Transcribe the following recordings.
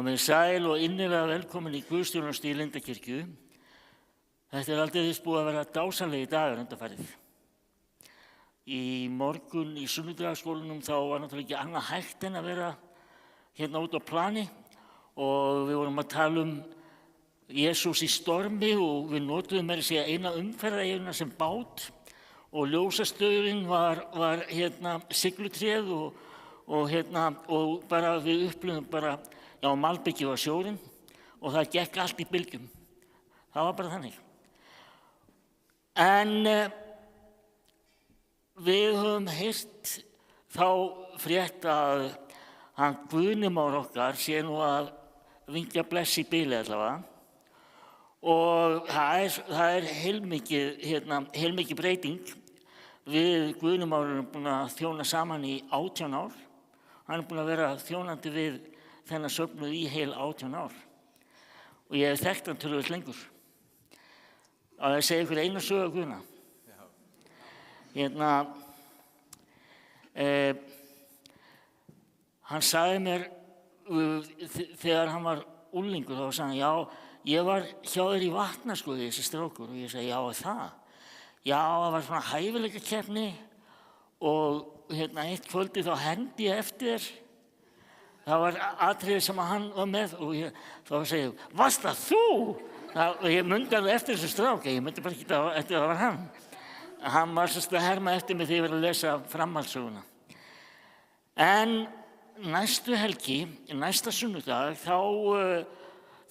Komið sæl og innilega velkomin í guðsþjónustu í Lindakirkju. Þetta aldeilis búið að vera dásamlegir dagar undanfarið. Í morgun í sunnudagsskólanum þá var náttúrulega ekki annað hægt en að vera hérna út á plani og við vorum að tala Jesús í stormi og við notuðum meira að segja eina umferðaeyjuna sem bát og ljósastöðurinn var hérna siglutréð og bara við upplifum bara malbikið var sjórinn og það gekk allt í bylgjum. Það var bara þannig. En við höfum heyrt þá frétt að hann Guðni Már okkar sé nú að vingja bless í bili allavega og það er heilmikið breyting. Við Guðni Már erum búin að þjóna saman í 18 ár. Hann er búin að vera þjónandi við þennan söfnuð í heil 18 ár og ég hef þekkt hann töluvert lengur. Að ég segi ykkur eina sögu af Guðna. Hann sagði mér þegar hann var unglingur þá sagði hann, já, ég var hjá þér í Vatnaskógi þessi strákur og ég sagði, já, það? Já, það var svona hæfileikakeppni og eitt kvöldi þá hermdi ég eftir þér. Það var atriði sem hann var með og þá segi ég, varst það þú? Og ég mundi alveg eftir þessu strák, ég mundi bara ekki eftir það var hann. Hann var að herma eftir mig þegar ég var að lesa framhaldssöguna. En næstu helgi, næsta sunnudag, þá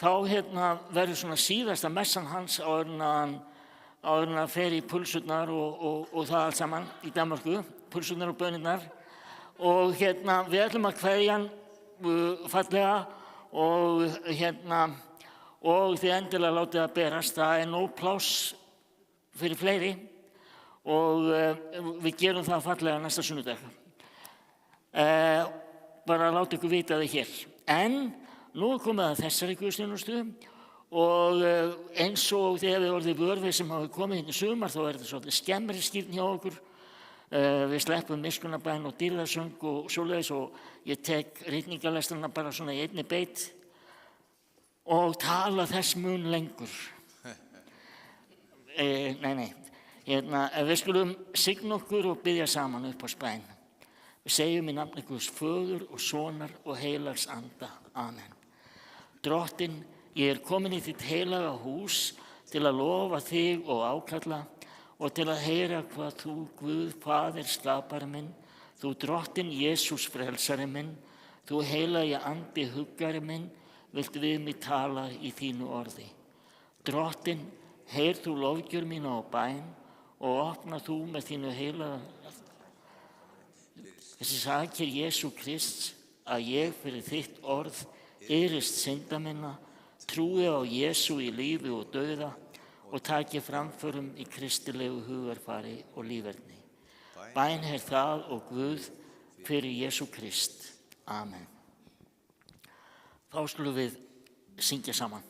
verður svona síðasta messan hans áður en hann fer í pulsurnar og það allt saman í Danmörku, pulsurnar og bönirnar. Og við ætlum að kveðja hann fallega og þið endilega látið að berast. Það er nóg pláss fyrir fleiri og við gerum það fallega næsta sunnudag. Bara láta ykkur vita það hér. En nú er komið að þessari guðsþjónustu og eins og þið hefur orðið vör við sem hafa komið hérna í sumar þá er þetta svolítið skemmri skírn hjá okkur. Við sleppum miskunnarbæn og dýrðarsöng og svoleiðis og ég tek ritningalesturna bara svona í einni beit og tala þess mun lengur. Við skulum signa okkur og biðja saman upp á spæn. Við segjum í nafni Guðs Föður og Sonar og heilags anda. Amen. Drottinn, ég er komin í þitt heilaga hús til að lofa þig og ákalla og til að heyra hvað þú, Guð, Faðir, skapari minn, þú Drottinn Jesús frelsari minn, þú heilagi andi huggari minn, vilt við mig tala í þínu orði. Drottinn, heyr þú lofgjör mína á bæn og opna þú með þínu heilaga þessi sakir Jesú Krists að ég fyrir þitt orð yrist synda minna, trúi á Jesú í lífi og dauða og taki framförum í kristilegu hugarfari og líferni. Bæn er það og Guð fyrir Jesú Krist. Amen. Þá skulum við syngja saman.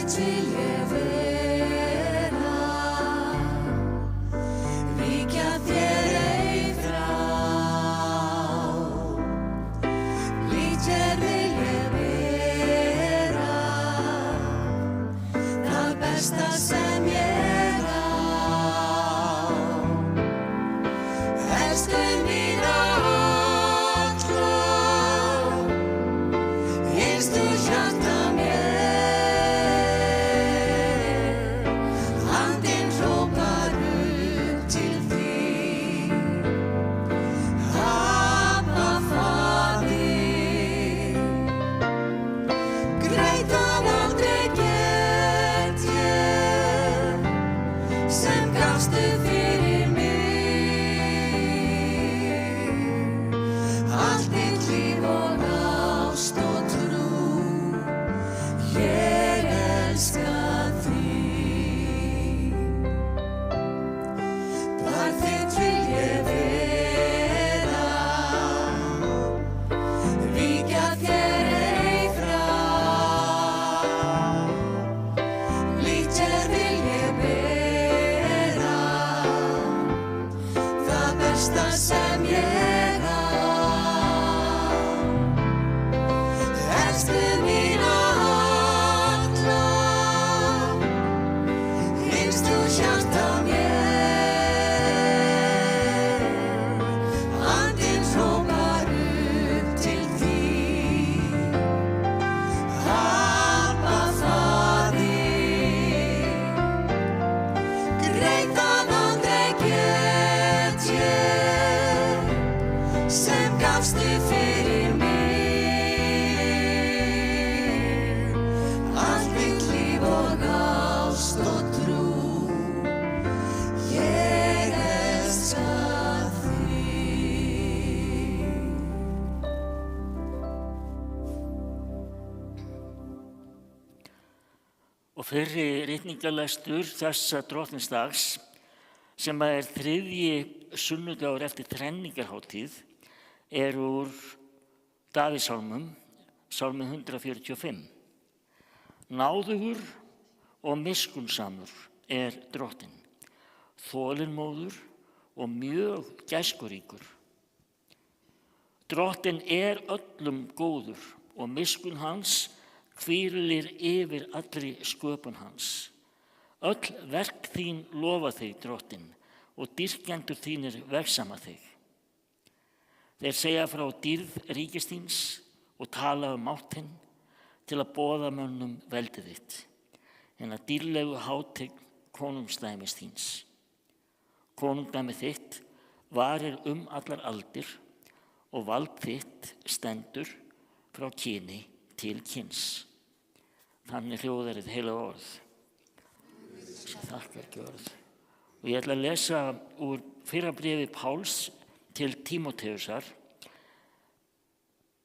Til ég vera sem gafstu fyrir mig. besta sem ég á. Elsku mína alla, finnst þú hjarta mér, andinn hrópar upp til þín. Abba Faðir, greiðan aldrei get ég, sem gafstu fyrir mig. Allt mitt líf og ást og trú, ég elska þig. Og fyrri ritningalestur þessa drottningsdags, sem er 3. sunnudagur eftir þrenningarhátíð, er úr Davíðssálmum, sálmi 145. Náðugur og miskunnsamur er drottinn, þolinmóður og mjög gæskuríkur. Drottinn er öllum góður og miskunn hans hvílir yfir allri sköpun hans. Öll verk þín lofa þig, drottinn, og dýrkendur þínir vegsama þig. Þeir segja frá dýrð ríkis þíns og tala mátt þinn til að boða mönnum veldið þitt, en að dýrlegu hátign konungsdæmis þíns. Konungdæmi þitt varir allar aldir og vald þitt stendur frá kyni til kyns. Þannig hljóðar hið heilaga orð. Þakkar gjörð. Og ég ætla að lesa úr fyrra bréfi Páls til Tímóteusar,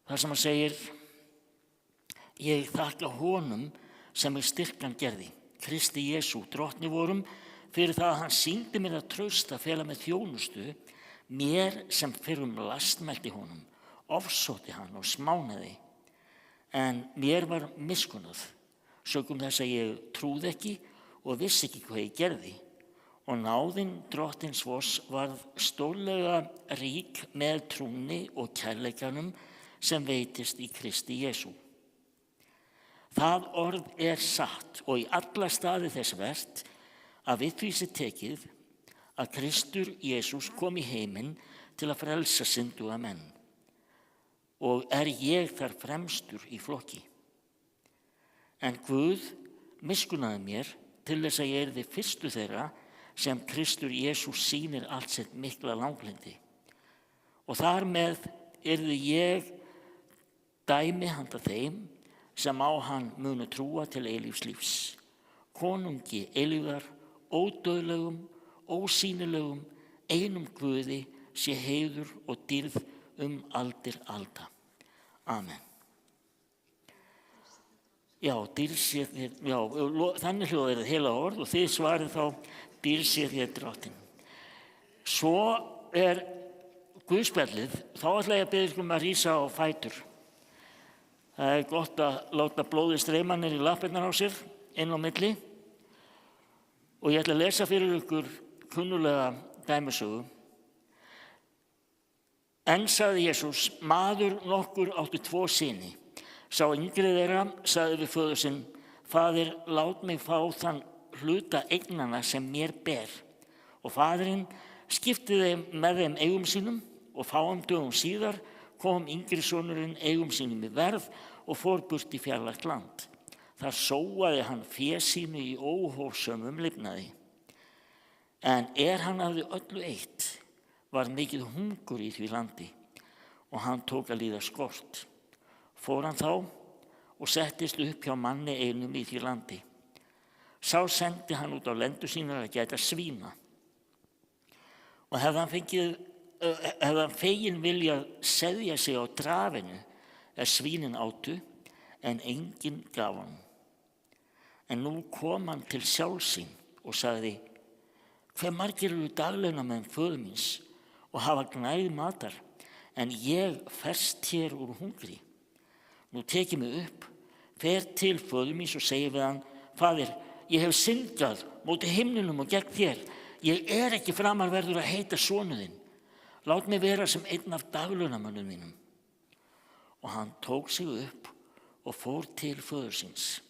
þar sem hann segir: Ég þakka honum sem mig styrkan gerði, Kristi Jesú, drottni vorum, fyrir það að hann sýndi mér að trausta fela með þjónustu, mér sem fyrrum lastmælti honum, ofsótti hann og smánaði. En mér var miskunnað, sökum þess að ég trúði ekki og vissi ekki hvað ég gerði. Og náðin drottins vors varð stórlega rík með trúni og kærleikanum sem veitist í Kristi Jesú. Það orð er satt og í alla staði þess vert að við því sé tekið að Kristur Jesús kom í heiminn til að frelsa synduga menn. Og er ég þar fremstur í flokki. En Guð miskunnaði mér til þess að ég yrði fyrstu þeirra sem Kristur Jesús sýnir allt sitt mikla langlindi. Og þar með yrði ég dæmi handa þeim sem á hann munu trúa til eilífs, konungi eilífðar, ódauðlegum, ósýnilegum, einum Guði sé heiður og dýrð aldir alda. Amen. Já, dýrð sé þér, já, þannig hljóðar hið heilaga orð og þið svarið þá: dýrð sé þér drottinn. Svo er guðspjallið, þá ætla ég að biðja ykkur að rísa á fætur. Það er gott að láta blóðið streyma niður í lappirnar á sér, inn á milli. Og ég ætla að lesa fyrir ykkur kunnulega dæmisögu. En sagði Jesús: maður nokkur átti 2 syni. Sá yngri þeirra sagði við föður sinn: Faðir, lát mig fá þann hluta eignanna sem mér ber. Og faðirinn skipti með þeim eigum sínum og fáum dögum síðar kom yngri sonurinn eigum sínum í verð og fór burt í fjarlægt land. Þar sóaði hann fé sínu í óhófsömum lifnaði. En hann hafði öllu eitt, var mikið hungur í því landi og hann tók að líða skort. Fór hann þá og settist upp hjá manni einum í því landi. Sá sendi hann út á lendur sínar að gæta svína. Og hefði hann fegin viljað seðja sig á drafinu svínin átu, en enginn gaf hann. En nú kom hann til sjálfs sín og sagði: hve margir eru daglaunamenn föður míns og hafa gnægð matar, en ég ferst hér úr hungri. Nú tek ég mig upp, fer til föður míns og segi við hann: Faðir, ég hef syndgað móti himninum og gegn þér. Ég ekki framar verður að heita sonuðinn. Lát mig vera sem einn af daglaunamönnum mínum. Og hann tók sig upp og fór til föður síns.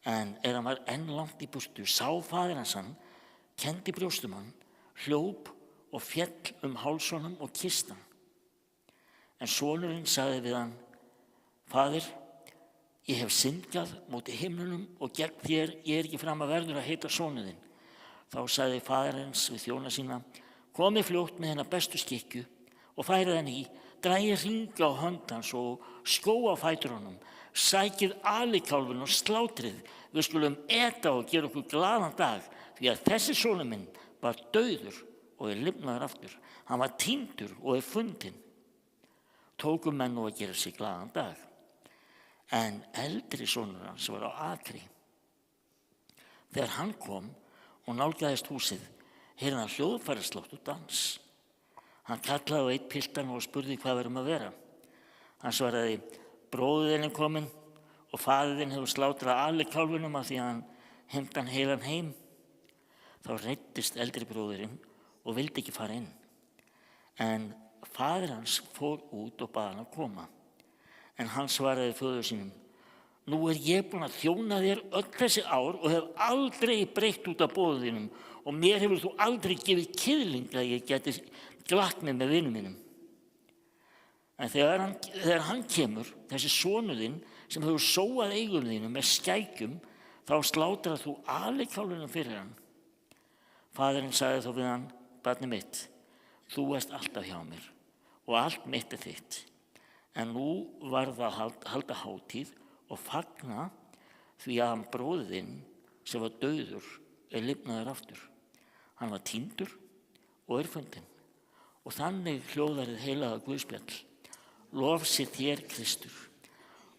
En hann var enn langt í burtu, sá faðir hans hann, kenndi brjóstum hann, hljóp og féll háls honum og kyssti hann. En sonurinn sagði við hann, faðir, ég hef syndgað móti himnunum og gegn þér, ég ekki fram að verður að heita sonur þinn. Þá sagði faðir hans við þjóna sína, komið fljótt með hennar bestu skikkju og færið henni í, dragið hringa á hönd hans og skó á fætur honum, sækið alikálfinn og slátrið, við skulum eta og gera okkur glaðan dag, því að þessi sonur minn var dauður og lifnaður aftur. Hann var týndur og fundinn. Tóku menn nú að gera sig glaðan dag. En eldri sonur hans var á akri. Þegar hann kom og nálgaðist húsið, heyrði hann hljóðfæraslátt og dans. Hann kallaði á einn piltan og spurði hvað að vera. Hann svaraði, bróðir þinn er kominn og faðir þinn hefur slátrað alikálfinum af því að hann heimti hann heilan heim. Þá reiddist eldri bróðirinn og vildi ekki fara inn. En faðir hans fór út og bað hann að koma. En hann svaraði föður sínum, nú ég búinn að þjóna þér öll þessi ár og hef aldrei breytt út af boði þínum og mér hefur þú aldrei gefið kiðling að ég geti glatt mig með vinum mínum. En þegar hann kemur, þessi sonur þinn sem hefur sóað eigum þínum með skækjum, þá slátrar þú alikálfinum fyrir hann. Faðirinn sagði þó við hann, barnið mitt, þú ert alltaf hjá mér og allt mitt er þitt. En nú varð að halda hátíð og fagna því að hann bróðir þinn sem var dauður lifnaður aftur. Hann var týndur og fundinn. Og þannig hljóðar hið heilaga Guðspjall. Lof sé þér Kristur.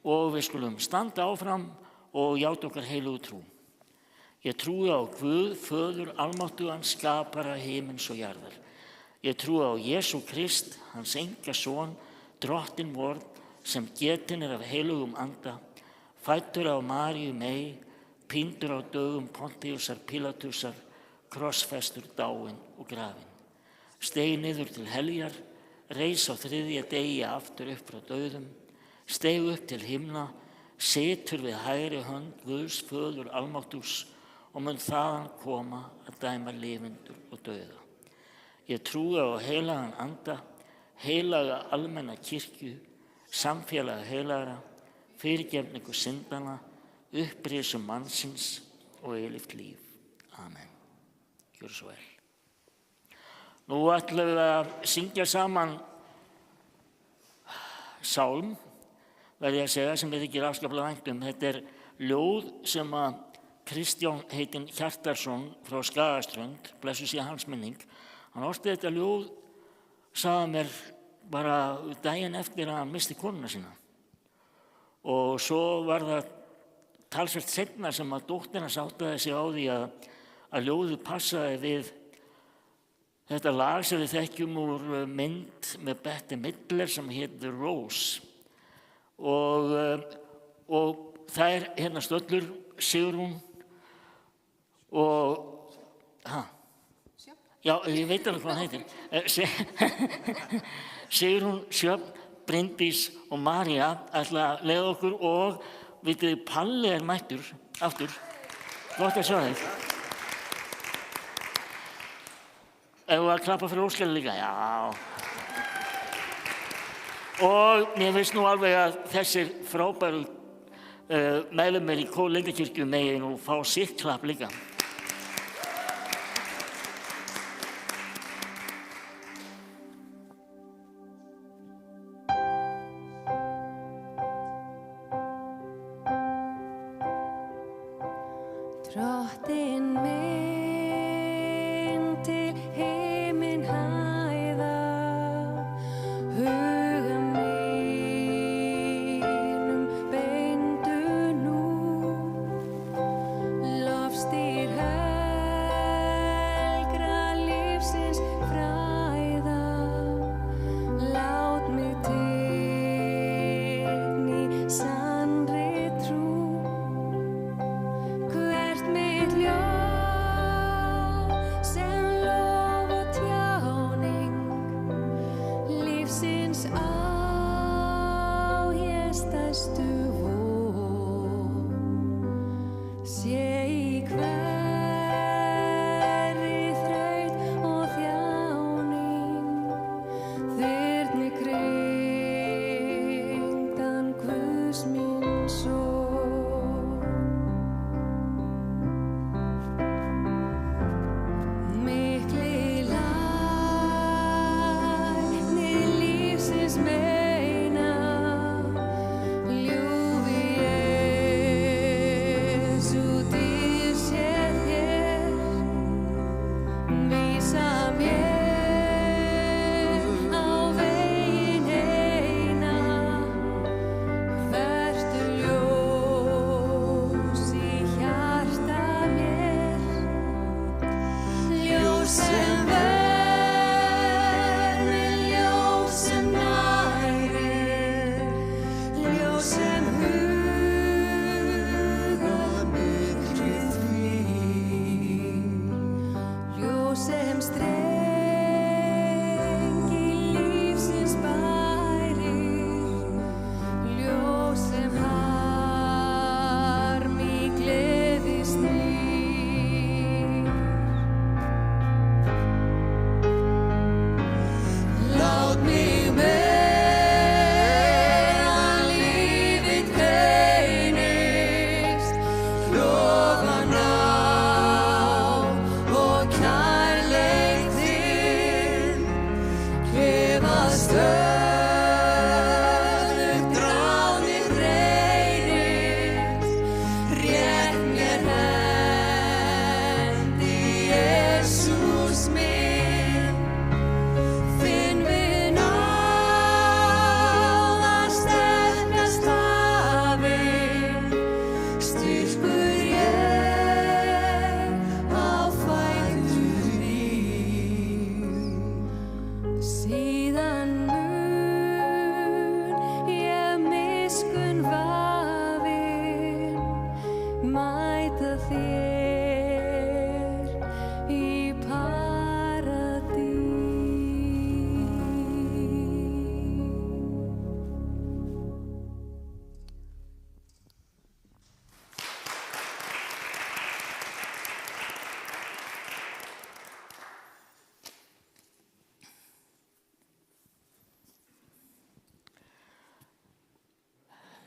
Og við skulum standa áfram og játa okkar heilugu trú. Ég trúi á Guð, Föður almáttugan, skapara himins og jarðar. Ég trúi á Jesú Krist, hans enga son, drottinn vor, sem getinn af heilugum anda, fæddur af Maríu mey, píndur á dögum Pontíusar Pílatusar, krossfestur, dáinn og grafinn. Steig niður til heljar, reis á þriðja degi aftur upp frá dauðum, steig upp til himna, situr við hægri hönd Guðs Föður almáttugs og mun þaðan koma að dæma lifendur og dauða. Ég trúi á heilagan anda, heilaga almenna kirkju, samfélaga heilagra, fyrirgefningu syndana, upprisu mannsins og eilíft líf. Amen. Gjörðu svo vel. Nú ætlum við að syngja saman sálm, verði að segja, sem við þykir afskaplega vænt um. Þetta er ljóð sem að Kristján heitinn Hjartarson frá Skagaströnd, blessuð sé hans minning, hann orti þetta ljóð, sagði mér bara daginn eftir að hann missti konuna sína. Og svo var það talsvert seinna sem að dóttir hans áttaði sig á því að ljóðið passaði við þetta lag sem við þekkjum úr mynd með Bette Midler sem heitir Rose. Og það er hérna stöllur Sigrún og já, ég veit alveg hvað hann heitir. Sigrún, Sjöfn, Bryndís og María ætla að leiða okkur og vitið þið, Palli er mættur aftur. Gott að sjá þig. Ef við að klappa fyrir Óskari líka, já. Og mér finnst nú alveg að þessir frábæru meðlimir í Kór Lindakirkju megi nú fá sitt klapp líka. Drottinn minn til himinn hæða, huga mínum beindu nú, lofstír helgra lífsins fræða, lát mig tigni sannri trú. Hvert mitt ljós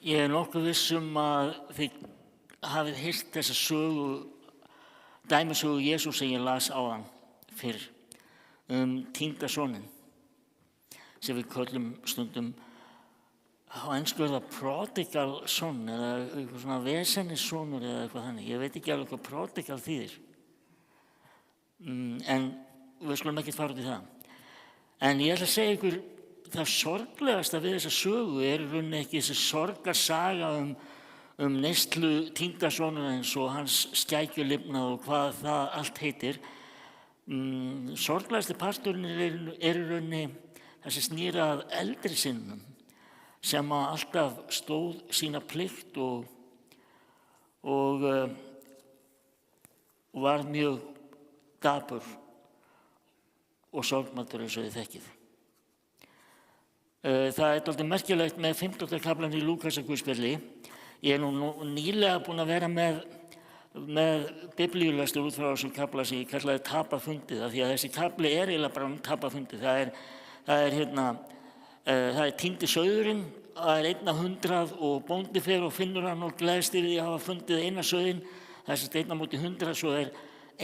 Ég nokkuð viss að þið hafið heyrt þessa sögu, dæmisögu Jesús sem ég las áðan fyrr, týnda soninn, sem við köllum stundum á ensku prodigal son eða eitthvað svona vesennissonur eða eitthvað þannig. Ég veit ekki alveg hvað prodigal þýðir, en við skulum ekki fara út í það. En ég ætla að segja ykkur, það sorglegasta við þessa sögu er í rauninni ekki þessi sorgarsaga neyslu týnda sonarins og hans skækjulifnað og hvað það allt heitir. Sorglegasti parturinn er í rauninni þessi snýra að eldri sinnum sem alltaf stóð sína plikt og var mjög dapur og sorgmæddur eins og þið þekkið. Það er dálítið merkilegt með 15. kaflann í Lúkasarguðspjalli. Ég er nú nýlega búinn að vera með biblíulestur út frá þessum kafla sem ég kallaði tapafundið, af því að þessi kafli er eiginlega bara tapafundið. Það er týndi sauðurinn, það er 1 af 100 og bóndi fer og finnur hann og gleðst yfir því að hafa fundið eina sauðinn. Það er 1 á móti 100, svo er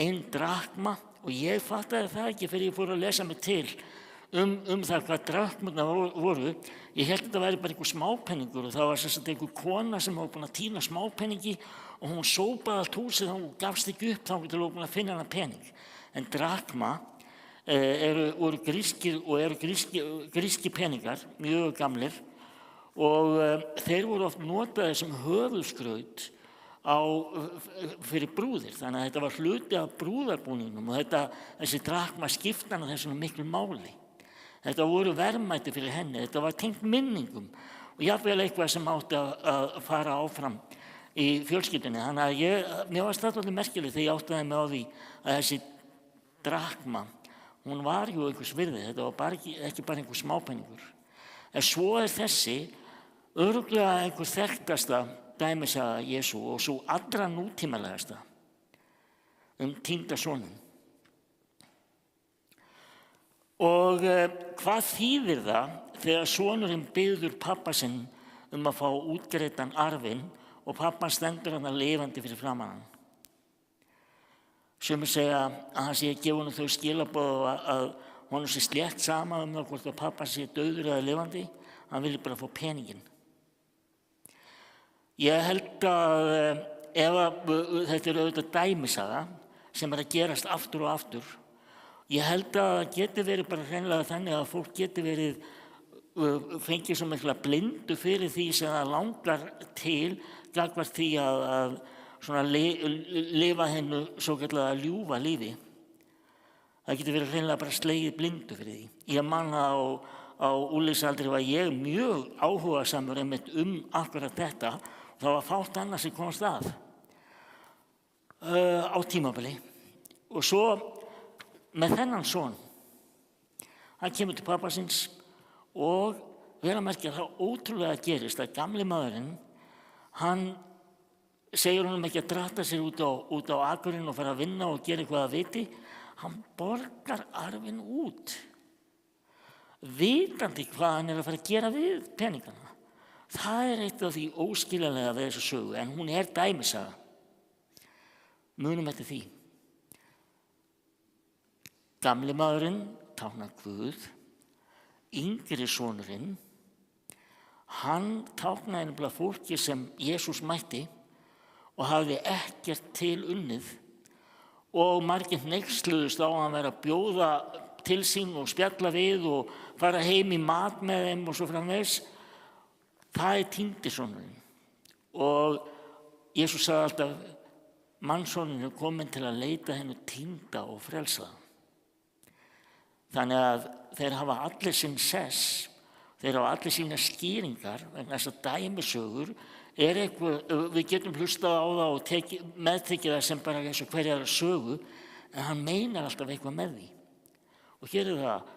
1 drakma og ég fattaði það ekki fyrir ég fór að lesa mig til það hvað drakmurnar voru. Ég held að þetta væri bara einhver smápenningur og það var sem sagt einhver kona sem var búin að týna smápenningi og hún sópaði allt húsið og hún gafst ekki upp þá til að búin að finna hana pening. En drakma voru grískir og eru gríski peningar, mjög gamlir og þeir voru oft notaðir sem höfuðskraut fyrir brúðir, þannig að þetta var hluti af brúðarbúningnum og þessi drakma skipti hana þessum miklu máli. Þetta voru verðmæti fyrir henni, þetta var tengt minningum og jafnvel eitthvað sem átti að fara áfram í fjölskyldunni. Þannig að mér var staðallega merkilegt þegar ég áttaði mig á því að þessi drakma, hún var jú einhvers virði, þetta var ekki bara einhver smápenningur. En svo er þessi Örugglega einhver þekktasta dæmisaga Jesú og svo allra nútímalegasta týnda soninn. Og hvað þýðir það þegar sonurinn biður pabba sinn að fá útgreiddan arfinn og pappan stendur hann lifandi fyrir framan hann? Sumir segja að hann sé að gefa honum þau skilaboð að honum sé slétt sama það hvort að pappa sé dauður eða lifandi, hann vilji bara fá peninginn. Ég held að þetta auðvitað dæmisaga sem að gerast aftur og aftur, ég held að það geti verið bara hreinlega þannig að fólk geti verið fengið svo mikla blindu fyrir því sem það langar til gagnvart því að svona lifa hennu svokallaða ljúfa lífi. Það getur verið hreinlega bara slegið blindu fyrir því. Ég man á úlingsaldri var ég mjög áhugasamur einmitt akkurat þetta. Það var fátt annað sem komst að á tímabili. Og svo með þennan son, hann kemur til pabba síns og vera að merkja það ótrúlega gerist að gamli maðurinn, hann segir honum ekki að dratta sér út á akurinn og fara að vinna og gera eitthvað að viti. Hann borgar arfinn út, vitandi hvað hann að fara að gera við peningana. Það eitt af því óskiljanlega við þessu sögu, en hún dæmisaga. Munum eftir því. Gamli maðurinn táknar Guð, yngri sonurinn, hann táknaði nefnilega fólki sem Jesús mætti og hafði ekkert til unnið og margir hneyksluðust á að hann vera að bjóða til sín og spjalla við og fara heim í mat með þeim og svo framvegis. Það týndi sonurinn og Jesús sagði alltaf mannssonurinn kominn til að leita hennu týnda og frelsaða. Þannig að þeir hafa allir sinn sess, þeir hafa allir sína skýringar vegna þess að dæmisögur eitthvað, við getum hlustað á það og meðtekið það sem bara eins og hverjar sögu, en hann meinar alltaf eitthvað með því. Og hér það,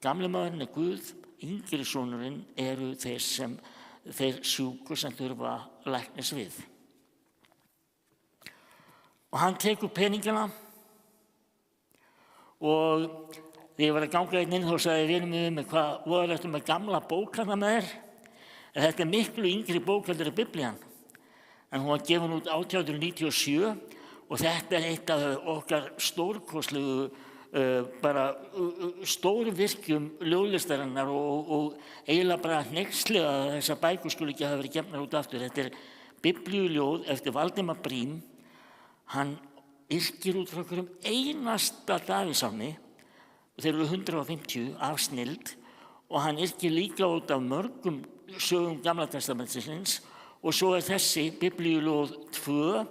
gamli maðurinn Guð, yngri sonurinn eru þeir sjúku sem þurfa læknis við. Og hann tekur peningana og þegar ég var að ganga inn þá sagði vinur mig hvað voru þetta með gamla bók hana með þér. Þetta miklu yngri bók heldur en Biblían, en hún var gefin út 1897 og þetta eitt af okkar stórkostlegu stórvirkjum ljóðlistarinnar og eiginlega bara hneykslega að þessar bækur skulu ekki hafa verið gefnar út aftur. Þetta biblíuljóð eftir Valdimar Briem. Hann yrkir út frá hverjum einasta Davíðsálmi, þeir eru 150 af snilld, og hann yrkir líka út af mörgum sögum Gamla testamentisins og svo þessi biblíuljóð 2,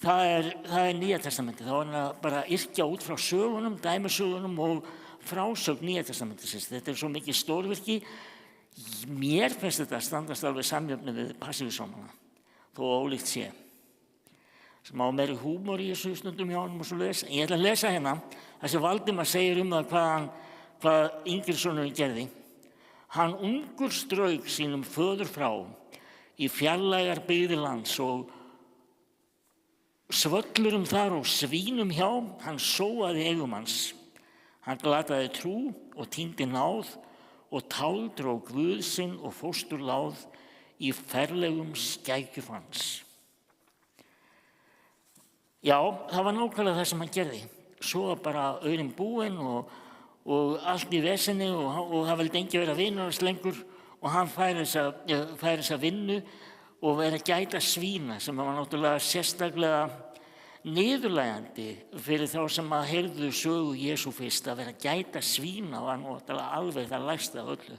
það Nýja testamentið. Þá hann bara yrkja út frá sögunum, dæmisögunum og frásögn Nýja testamentisins. Þetta svo mikið stórvirki. Mér finnst þetta standast alveg samjöfni við passíusálmana, þó ólíkt sé. Smá meiri húmor í þessu stundum hjá honum og svo les. Ég ætla að lesa hérna þessi Valdimar segir það hvað yngri sonurinn gerði. Hann ungur strauk sínum föður frá í fjarlægar byggðir lands og svöllurum þar og svínum hjá, hann sóaði eigum hans. Hann glataði trú og týndi náð og táldró Guð sinn og fósturláð í ferlegum skækjuf hans. Já, það var nákvæmlega það sem hann gerði. Svo bara aurinn búinn og allt í vesenni og það vildi enginn vera vinur hans lengur og hann fær þessa vinnu og vera að gæta svína sem var náttúrulega sérstaklega niðurlægjandi fyrir þá sem að heyrðu sögu Jesú fyrst. Að vera að gæta svína var náttúrulega alveg það lægsta af öllu.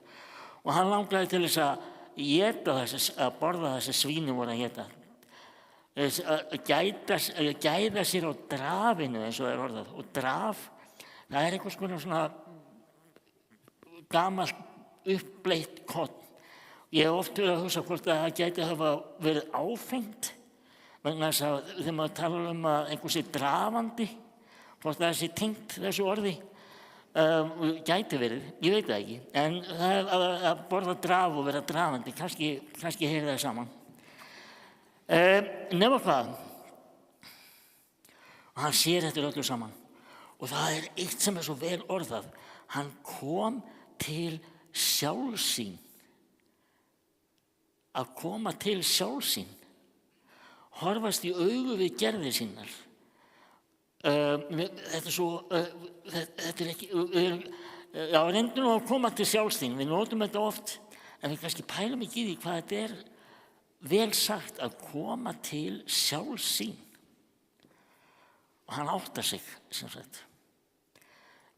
Og hann langaði til þess að borða þessi svíni voru að éta. Að gæða sér á drafinu eins og orðað. Og draf, það einhvers konar svona gamalt uppbleitt korn. Ég hef oft verið að hugsa hvort að það gæti hafa verið áfengt vegna þess að þegar maður talar að einhver sé drafandi, hvort það sé tengt þessu orði. Gæti verið, ég veit það ekki. En það að borða draf og vera drafandi, kannski heyrir það saman. Nema hvað? Og hann sér þetta öllu saman. Og það eitt sem svo vel orðað. Hann kom til sjálfsín. Að koma til sjálfsín. Horfast í augu við gerðir sínar. Þetta svo, þetta ekki, reyndu nú að koma til sjálfsín. Við notum þetta oft, en við kannski pælum ekki í því hvað þetta vel sagt að koma til sjálfsín. Og hann áttar sig, sem sagt.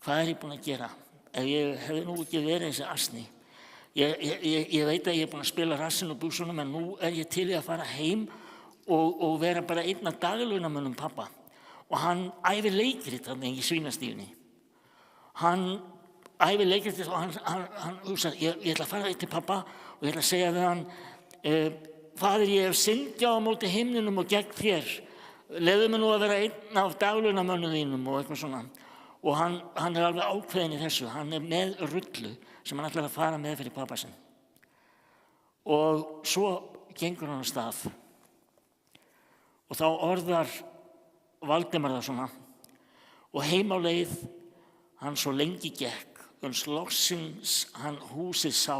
Hvað ég búinn að gera? Ef ég hefði nú ekki verið þessi asni. Ég veit að ég búinn að spila rassinn og buxunum, en nú ég til í að fara heim og vera bara einn af daglaunamönnum pappa. Og hann æfir leikrit þarna í svínastífunni. Hann æfir leikrit og hann hugsar, ég ætla að fara til pappa og ég ætla að segja við hann, faðir, ég hef syndjað á móti himninum og gegn þér. Leyfðu mig nú að vera einn af daglaunamönnum þínum og eitthvað svona. Og hann alveg ákveðinn í þessu. Hann með rullu sem hann ætlar að fara með fyrir pappa sinn. Og svo gengur hann á stað. Og þá orðar Valdimar það svona. Og heim á leið hann svo lengi gekk, uns loksins hann húsið sá.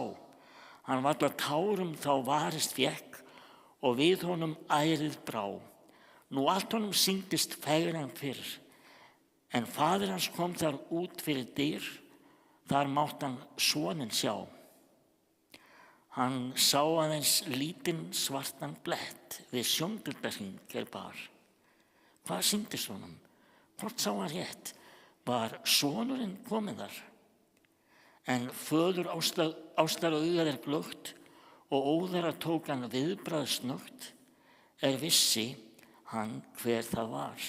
Hann varla tárum þá varist fékk og við honum ærið brá. Nú allt honum sýndist fegra en fyrr, en faðir hans kom þar út fyrir dyr, þar mátt hann soninn sjá. Hann sá aðeins lítinn svartan blett við sjóndeildarhring bar. Hvað sýndist honum? Hvort sá hann rétt? Var sonurinn kominn þar? En föður ástar augað glögt og óðara tók hann viðbragð snöggt, vissi hann hver það var.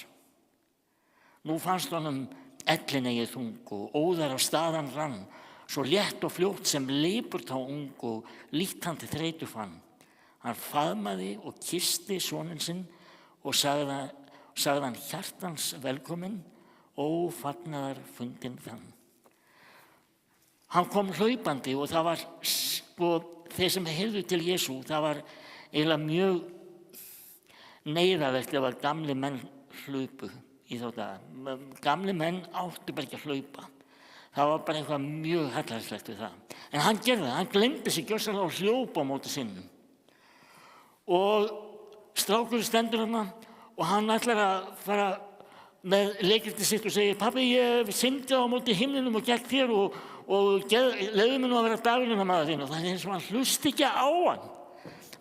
Nú fannst honum ellin eigið þung og óðar á staðan rann, svo létt og fljótt sem lipurtá ung og lítt hann til þreytu fann. Hann faðmaði og kyssti soninn sinn og sagði hann hjartans velkominn og fagnaðar fundinn þann. Hann kom hlaupandi og það var, þeir sem heyrðu til Jesú, það var eiginlega mjög neyðarlegt ef að gamli menn hlupu í þá daga. Gamli menn áttu bara ekki að hlaupa. Það var bara eitthvað mjög hallærislegt við það. En hann gerði það, hann gleymdi sig gjörsamlega og hljópa á móti sinnum. Og strákurinn stendur þarna og hann ætlar að fara með leikritið sitt og segir, pabbi, ég syndjaði á móti himninum og gekk þér og leyfðu mér nú að vera dagvinnamaður þinn. Og það eins og hann hlusti ekki á hann.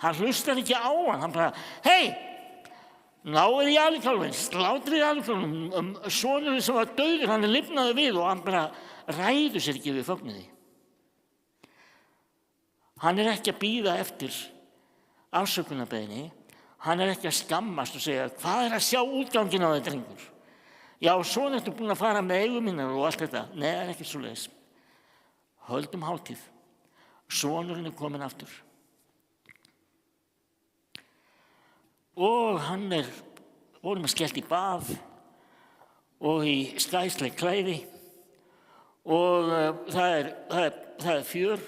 Hann hlustar ekki á hann. Hann bara, hei! Náið í alkálfinn, slátrið í alkálfinn, sonurinn sem var dauður, hann lifnaði við og hann bara ræður sér ekki við fögnuði. Hann ekki að bíða eftir afsökunarbeiðni, hann ekki að skammast og segja, hvað að sjá útganginn á þér, drengur? Já, svona ertu búin að fara með eigum mínar og allt þetta. Nei, það ekki svoleiðis. Höldum hátíð, sonurinn kominn aftur. Og hann vorum að skellt í bað og í skæsleg klæði og það fjör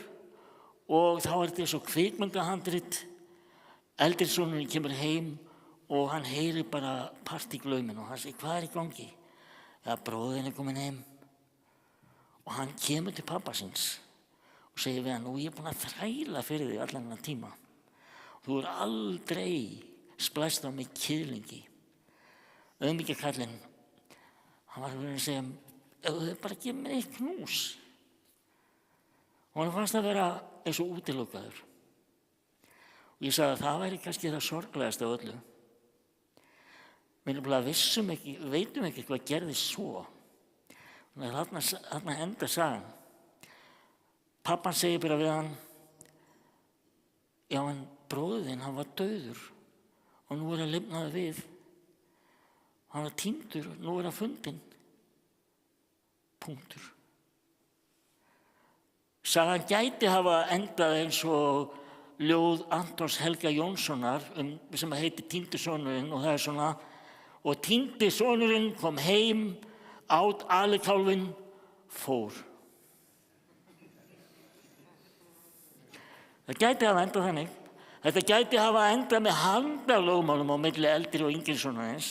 og þá þetta svo kvikmyndahandrit. Eldri sonurinn kemur heim og hann heyrir bara partíglaumin og hann segir, hvað í gangi? Já, bróðirinn kominn heim og hann kemur til pappa síns og segir við hann, nú ég búinn að þræla fyrir þig allan þennan tíma. Þú aldrei splæst á mig kýðlingi. Auðmýkjakallinn, hann var að segja, ef þú bara gefur mér eitt knús. Og hann fannst að vera eins og útilokaður. Og ég sagði að það væri kannski það sorglegasta af öllu. Við veitum ekki hvað gerðist svo. Þarna enda sagan. Pappan segir bara við hann, já en bróðir þinn, hann var dauður. Og nú hann lifnaði við. Hann var týndur, nú hann fundinn. Punktur. Sagan gæti hafa endað eins og ljóð Antons Helga Jónssonar sem heitir Týndi sonurinn og það svona og týndi sonurinn kom heim, át alkálfinn, fór. Það gæti hafa endað þannig. Þetta gæti hafa endað með handalögmálum á milli eldri og yngri sonarins.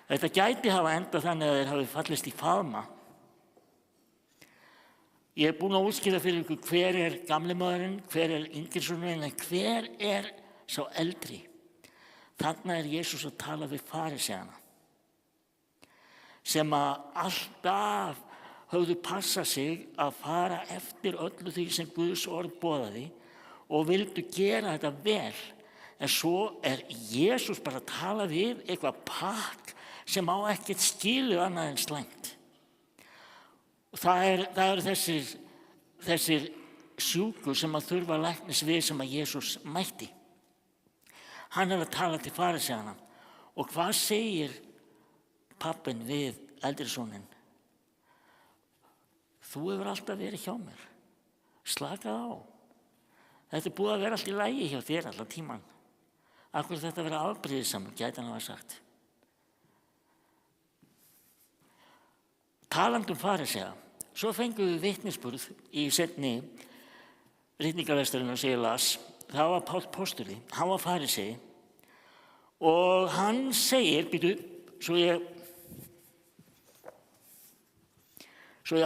Þetta gæti hafa endað þannig að þeir hafi fallist í faðma. Ég er búinn að útskýra fyrir ykkur hver gamli maðurinn, hver yngri sonarinn, en hver sá eldri. Þarna Jesús að tala við farisejana sem að alltaf höfðu passað sig að fara eftir öllu því sem Guðs orð boðaði og vildu gera þetta vel. En svo Jesús bara að tala við eitthvað pakk sem á ekkert skilið annað en slæmt. Og það eru þessir sjúkur sem að þurfa læknis við sem að Jesús mætti. Hann að tala til farisejana og hvað segir pappinn við eldri soninn? Þú hefur alltaf verið hjá mér. Slakað á. Þetta búið að vera allt í lagi hjá þér allan tíman. Af hverju þetta vera afbrýðisamur, gæti hann hafa sagt. Talandi farisea, svo fengum við vitnisburð í seinni ritningarlesturinn sem ég las. Það var Páll postuli, hann var farisei og hann segir, svo ég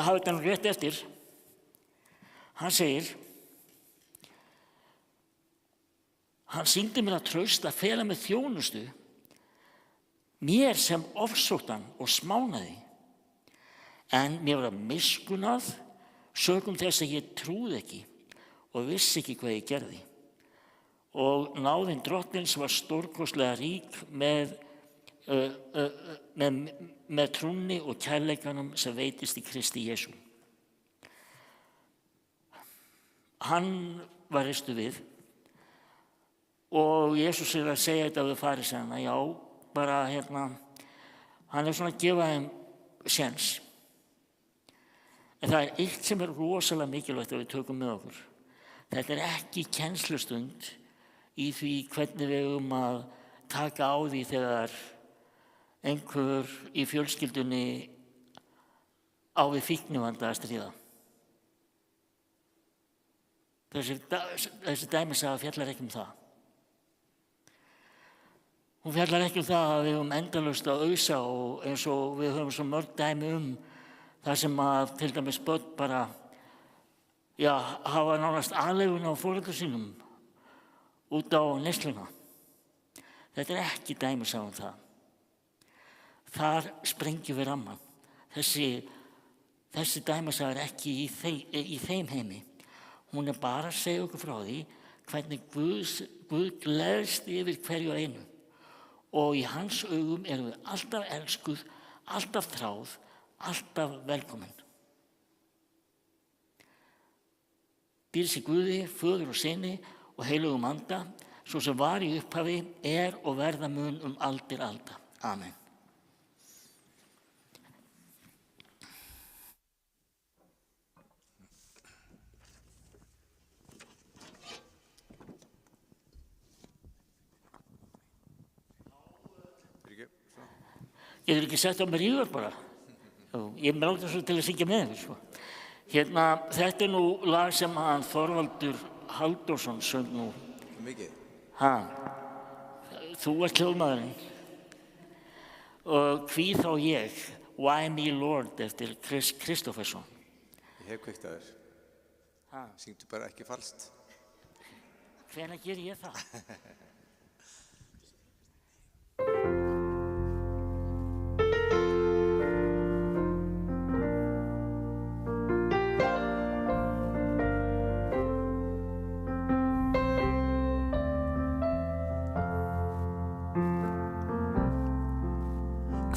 hafi þetta rétt eftir, hann segir, hann sýndi mér að traust að fela með þjónustu, mér sem ofsóttan og smánaði, en mér var miskunnað sökum þess að ég trúði ekki og vissi ekki hvað ég gerði. Og náðin drottins var stórkostlega rík með trúnni og kærleikanum sem veitist í Kristi Jesú. Hann var reistu við og Jesús að segja þetta við farisejana, já, bara hann svona að gefa þeim séns. En það eitt sem rosalega mikilvægt að við tökum með okkur. Þetta ekki kennslustund í því hvernig við að taka á því þegar einhver í fjölskyldunni á við fíknivanda að stríða. Þessi dæmisaga fjallar ekki það. Hún fjallar ekki það að við endalaust að ausa og eins og við höfum svo mörg dæmi það sem að til dæmis börn bara hafa nánast aðlögun á foreldrum sínum út á neysluna. Þetta ekki dæmisaga það. Þar sprengjum við rammann. Þessi dæmisaga ekki í þeim heimi. Hún bara að segja okkur frá því hvernig Guð gleðst yfir hverju einu. Og í hans augum erum við alltaf elskuð, alltaf þráð, alltaf velkomin. Dýrsi Guði, Föður og Syni og heilögum anda, svo sem var í upphafi, og verða mun aldir alda. Amen. Getur ekki sett á mér ívar bara. Ég láta svo til að syngja með þeim. Þetta nú lag sem hann Þorvaldur Halldórsson söng nú. Mikið? Þú ert hljóðmaðurinn. Og hví þá ég, Why Me Lord, eftir Chris Kristoffersson. Ég hef kveikt að þér. Syngdu bara ekki falskt. Hvenær geri ég það?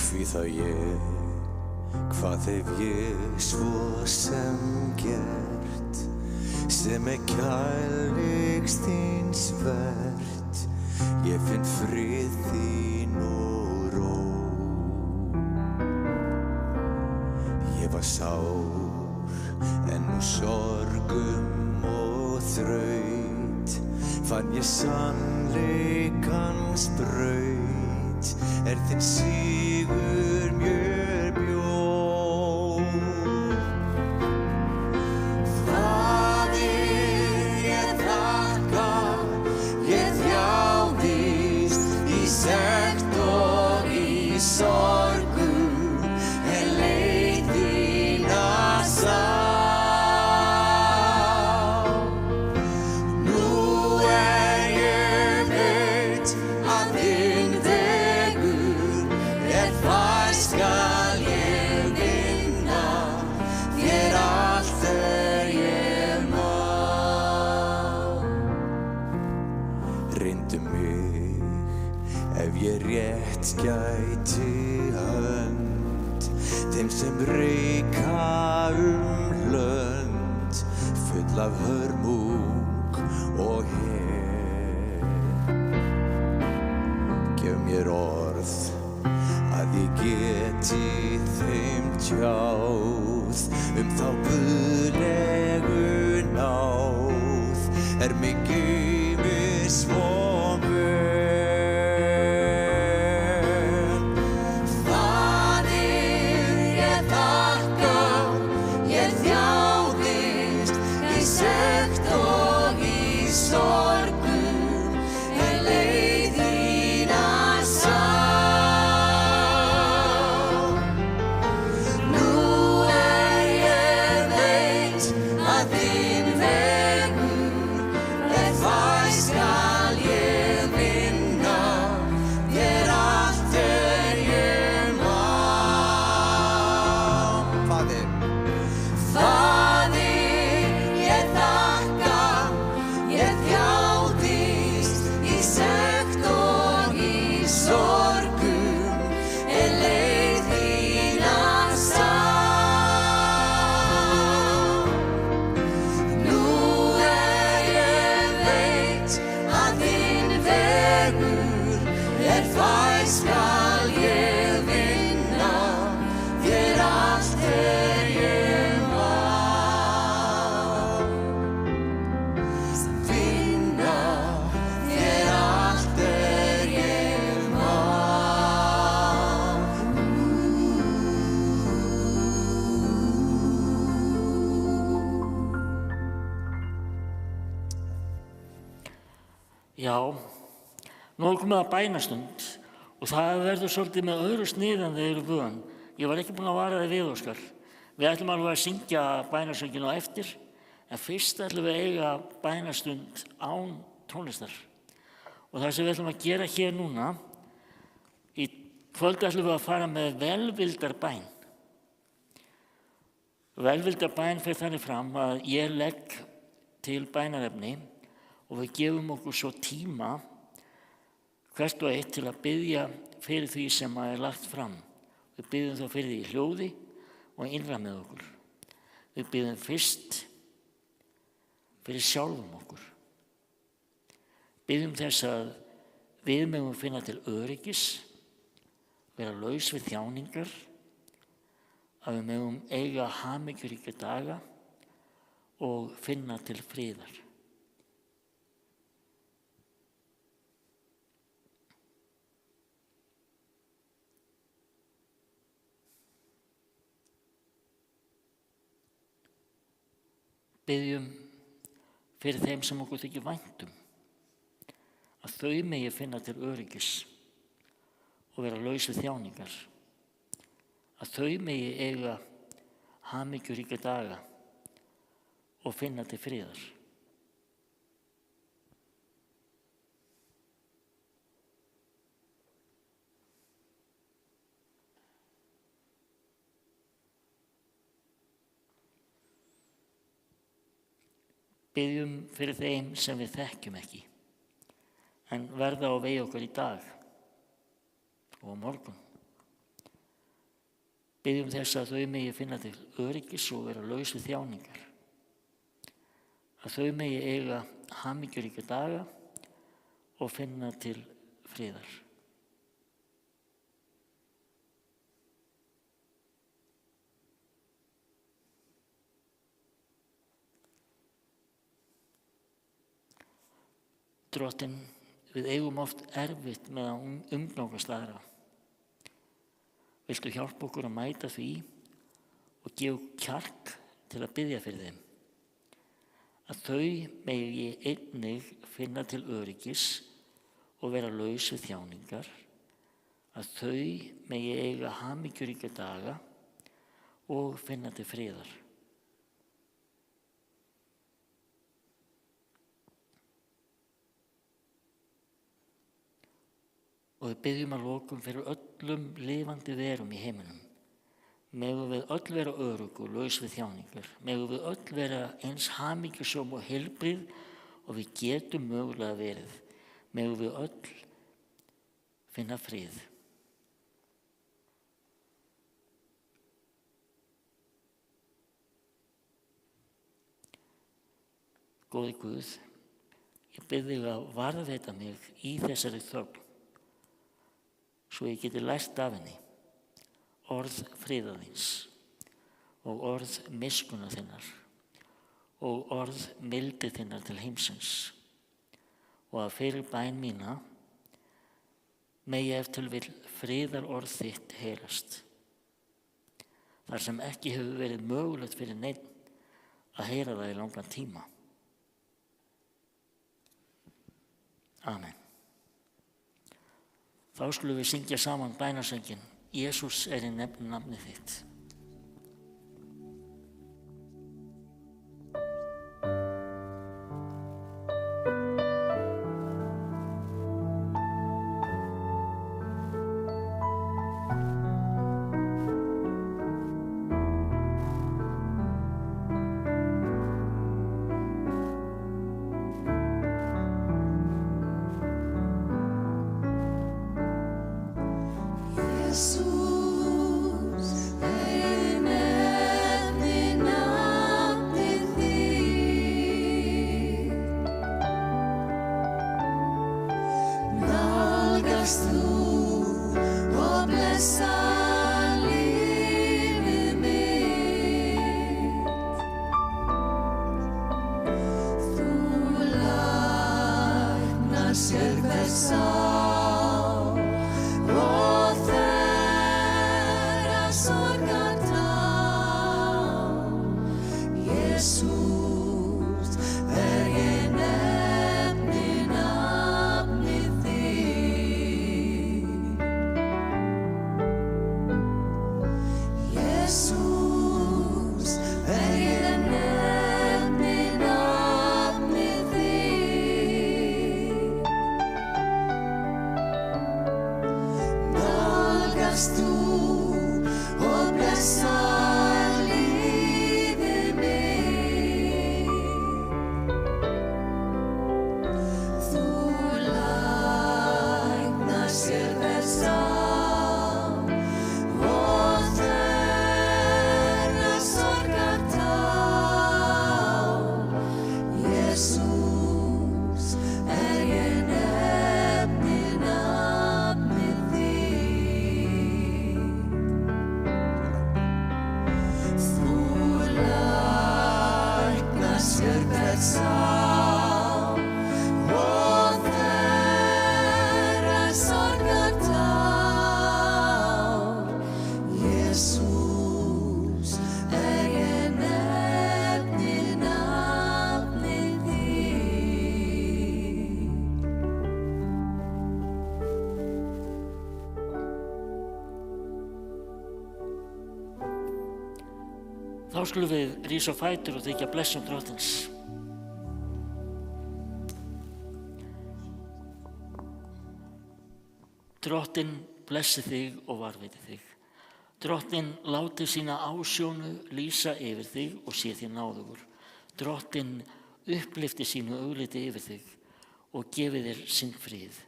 Hví þá ég, hvað hef ég svo sem gert, sem kærleiks þíns vert, ég finn frið þín og ró. Ég var sár, en nú sorgum og þraut, fann ég sannleikans braut, þinn sigur mér bjóð. ég rétt gæti hönd þeim sem reika lönd full af hörmung og her. Gef mér orð að ég geti þeim tjáð þá guðlegu náð mig geymi svo Já, nú komið að bænastund og það verður svolítið með öðru snið en þau eru vön. Ég var ekki búinn að vara þig við, Óskar. Við ætlum alveg að syngja bænasönginn á eftir, en fyrst ætlum við að eiga bænastund án tónlistar. Og það sem við ætlum að gera hér núna, í kvöld ætlum við að fara með velvildarbæn. Velvildarbæn fer þannig fram að ég legg til bænarefni og við gefum okkur svo tíma hvert og eitt til að biðja fyrir því sem er lagt fram. Við biðjum þá fyrir því í hljóði og innra með okkur. Við biðjum fyrst fyrir sjálfum okkur. Biðjum þess að við megum finna til öryggis, vera laus við þjáningar, að við megum eiga hamingjuríka daga og finna til friðar. Biðjum fyrir þeim sem okkur þykir vænt að þau megi finna til öryggis og vera laus við þjáningar, að þau megi eiga hamingjuríka daga og finna til friðar. Biðjum fyrir þeim sem við þekkjum ekki, en verða á vegi okkar í dag og á morgun. Biðjum þess að þau megi finna til öryggis og vera laus við þjáningar, að þau megi eiga hamingjuríka daga og finna til friðar. Drottinn, við eigum oft erfitt með að umgangast aðra. Viltu hjálpa okkur að mæta því og gefa kjark til að biðja fyrir þeim? Að þau megi einnig finna til öryggis og vera laus við þjáningar, að þau megi eiga hamingjuríka daga og finna til friðar. Og við biðjum að lokum fyrir öllum lifandi verum í heiminum. Megum við öll vera örugg og laus við þjáningar. Megum við öll vera eins hamingjusöm og heilbrigð og við getum mögulega verið. Megum við öll finna frið. Góði Guð, ég bið þig að varðveita mig í þessari þögn, svo ég geti lært af henni orð friðar þíns og orð miskunnar þinnar og orð mildi þinnar til heimsins, og að fyrir bæn mína megi ef til vill friðar orð þitt heyrast, þar sem ekki hefur verið mögulegt fyrir neinn að heyra það í langan tíma. Amen. Þá skulum við syngja saman bænasönginn Jesús er í nafnið þitt. Þá skulum við rísa á fætur og þykja blessun Drottins. Drottinn blessi þig og varveiti þig. Drottinn láti sína ásjónu lýsa yfir þig og sé þér náðugur. Drottinn upplyfti sínu augliti yfir þig og gefi þér sinn frið.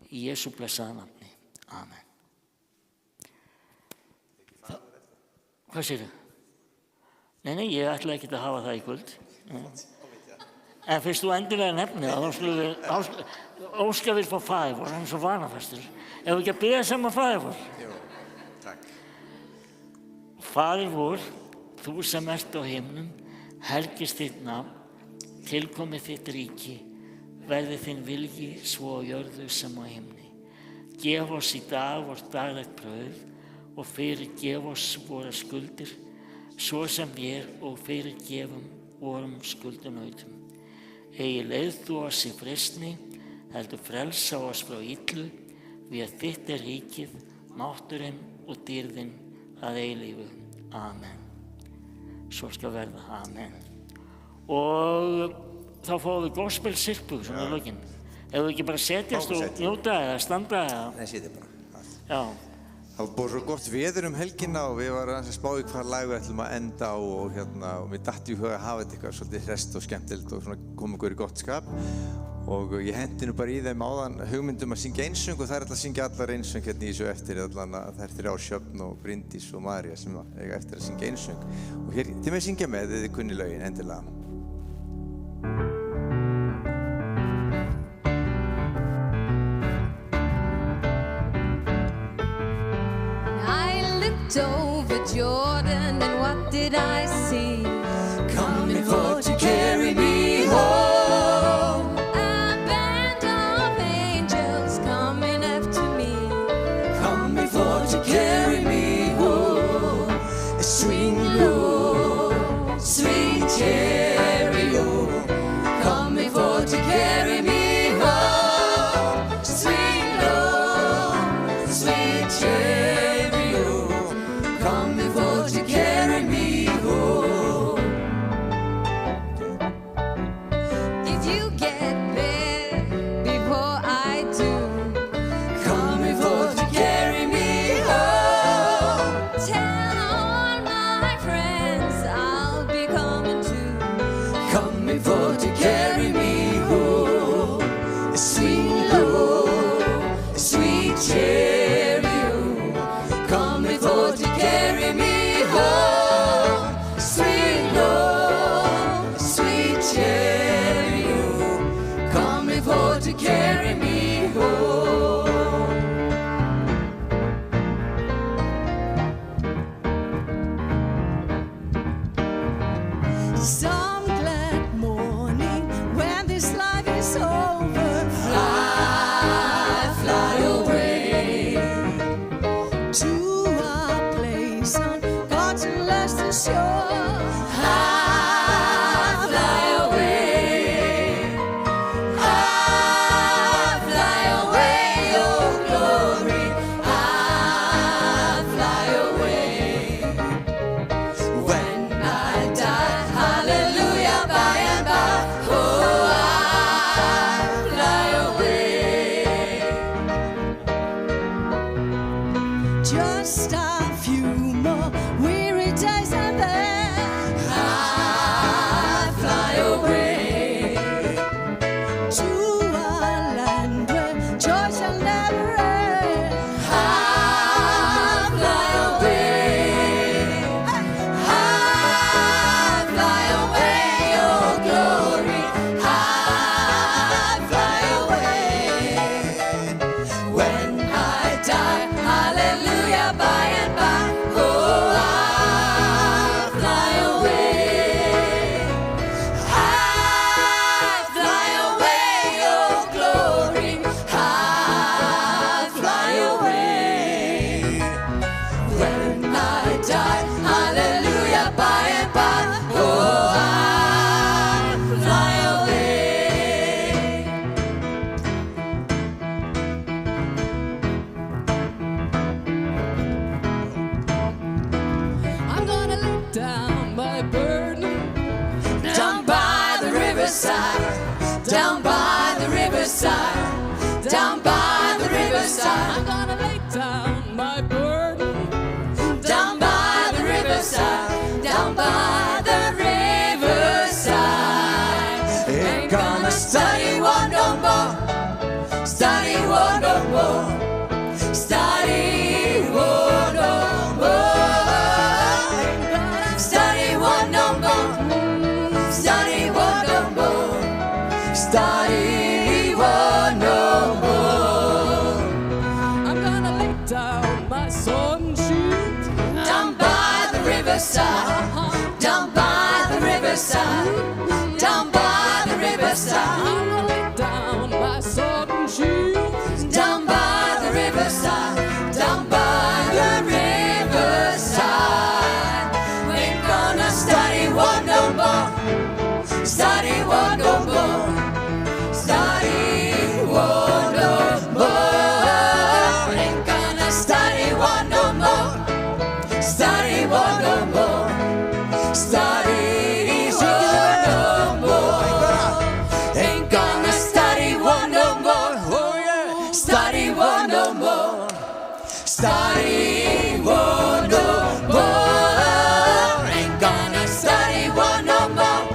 Í Jesú blessaða nafni. Amen. Hvað segirðu? Nei, ég ætla ekki að hafa það í kvöld. En fyrst þú endilega nefnir það, þá skulum við óska við fá Faðir, hann er svo vanafastur. Ef við ekki að biðja saman Faðir vor? Jú, takk. Faðir vor, þú sem ert á himnum, helgist þitt nafn, tilkomi þitt ríki, verði þinn vilji svo á jörðu sem á himni. Gef oss í dag vort daglegt brauð og fyrirgef oss vorar skuldir, svo sem við og fyrirgefum vorum skuldunautum. Eigi leið þú oss í freistni, heldur frelsa oss frá illu, því að þitt er ríkið, mátturinn og dýrðin að eilífu. Amen. Svo skal verða. Amen. Og þá fáum við gospelsirpu svona í lokin. Ef við ekki bara setjast og njóta eða standa eða... Nei, setja bara. Já. Það var búið svo gott veður helgina og við varum að spá í hvað lag við ætlum að enda á og mér datt í hug að hafa þetta eitthvað svolítið hrest og skemmtilegt og svona koma ykkur í gott skap. Og ég hendi nú bara í þeim áðan hugmyndum að syngja einsöng og það ætla að syngja allar einsöng hérna í þessu eftir, allan að það 3 Sjöfn og Bryndís og María sem eiga eftir að syngja einsöng. Og hér, þið með syngja með þið kunni lögin, endilega. I looked over Jordan and what did I see? Coming for to carry me home. A band of angels coming after me. Coming for to carry me home. Swing low, sweet chariot. Coming for to carry me home. Swing low, sweet chariot. Coming for to carry me home. If you get there before I do, coming for to carry me home. Tell all my friends I'll be coming too. Coming for to carry me home. Swing low, sweet chariot. Coming for to carry me home. Swing low, sweet chariot. Coming for to carry me home. Some glad morning when this life is over, fly away to a place on God's celestial shore. Fly away, fly away, oh glory, fly away. When I die, hallelujah, by and by, oh, I fly away. Just a few more weary days and then I fly away to a land where joy shall never end. I fly away, fly away, oh glory, fly away. When I die, hallelujah, by and by, oh, I fly away. I fly away, oh glory, fly away. When I die, hallelujah, by and by, oh, I fly away. I'm gonna lay down my burden down by the riverside, down by the riverside, down by the riverside. I'm gonna lay down my burden down by the riverside, down by the riverside. Ain't gonna study one no more, study one no more, study one no more. Study one no more, study one no more, study one no more. I'm gonna lay down my sword and shield down by the riverside, down by the riverside, down by the riverside. I'm gonna lay down my sword and shield down by the riverside, down by the riverside. We ain't gonna study one no more, study one no more, study one no more. Ain't gonna study one no more, study one no more, study one no more. Ain't gonna study one no more, oh yeah, study one no more, study one no more. Ain't gonna study one no more,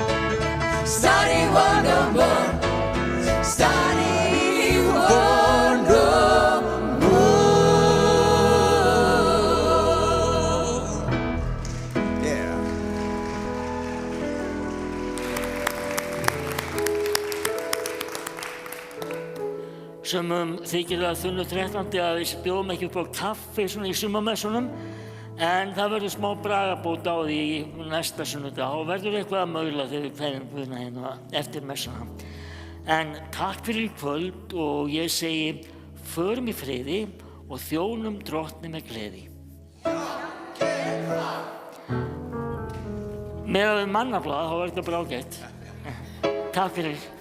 study one no more, Sumum þykir það þunnu þrettandi að við bjóðum ekki upp á kaffi svona í sumarmessunum, en það verður smá bragabót á því næsta sunnudag og verður eitthvað að maula þegar við kveðjum Guðna hérna eftir messuna. En takk fyrir í kvöld og ég segi förum í friði og þjónum Drottni með gleði. Meðan við mannafla þá verður þetta bara ágætt. Takk fyrir.